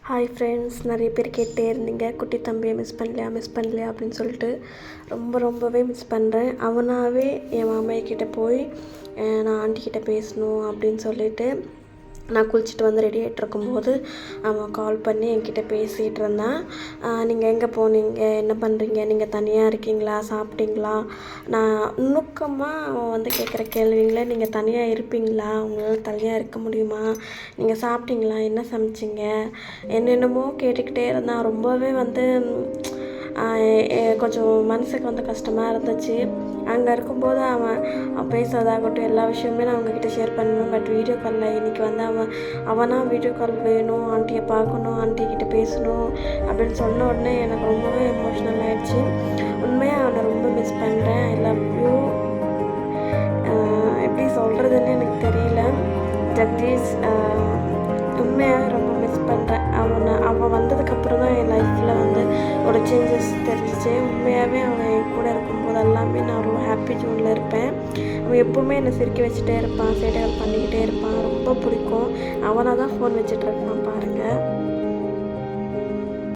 Hi friends, நிறைய பேர் கேட்டே இருந்தீங்க குட்டி தம்பியை மிஸ் பண்ணலையா அப்படின்னு சொல்லிட்டு. ரொம்பவே மிஸ் பண்ணுறேன். அவனாகவே என் மாமையக்கிட்ட போய் நான் ஆண்டிக்கிட்ட பேசணும் அப்படின்னு சொல்லிட்டு நான் குளிச்சுட்டு வந்து ரெடி ஆகிட்டு இருக்கும்போது அவன் கால் பண்ணி என்கிட்ட பேசிகிட்டு இருந்தான். நீங்கள் எங்கே போனீங்க, என்ன பண்ணுறீங்க, நீங்கள் தனியாக இருக்கீங்களா, சாப்பிட்டீங்களா? நான் நுணுக்கமாக அவன் வந்து கேட்குற கேள்விங்கள, நீங்கள் தனியாக இருப்பீங்களா, உங்களால் தனியாக இருக்க முடியுமா, நீங்கள் சாப்பிட்டீங்களா, என்ன சமைச்சிங்க, என்னென்னமோ கேட்டுக்கிட்டே இருந்தான். ரொம்பவே வந்து கொஞ்சம் மனசுக்கு வந்து கஷ்டமாக இருந்துச்சு. அங்கே இருக்கும்போது அவன் பேசுறதாகட்டும் எல்லா விஷயமே நான் அவங்கக்கிட்ட ஷேர் பண்ணணும். பட் வீடியோ காலில் இன்றைக்கி வந்து அவனாக வீடியோ கால் வேணும், ஆண்டியை பார்க்கணும், ஆண்டிகிட்ட பேசணும் அப்படின்னு சொன்ன உடனே எனக்கு ரொம்பவே எமோஷ்னல் ஆகிடுச்சு. உண்மையாக அவனை ரொம்ப மிஸ் பண்ணுறேன். I love you. எப்படி சொல்கிறதுன்னு எனக்கு தெரியல. ஜெகதீஷ், உண்மையாகவே ரொம்ப மிஸ் பண்ணுறேன். அவன் வந்ததுக்கப்புறம் தான் என் லைஃப்பில் வந்து ஒரு சேஞ்சஸ் தெரிஞ்சிச்சு. உண்மையாகவே அவன் என் கூட இருக்கும்போது எல்லாமே நான் ரொம்ப ஹாப்பி ஜோனில் இருப்பேன். அவன் எப்போவுமே என்னை சிரிக்க வச்சுட்டே இருப்பான், சேட்டைகள் பண்ணிக்கிட்டே இருப்பான். ரொம்ப பிடிக்கும். அவனாக தான் ஃபோன் வச்சுட்டு இருப்பான் பாருங்கள்.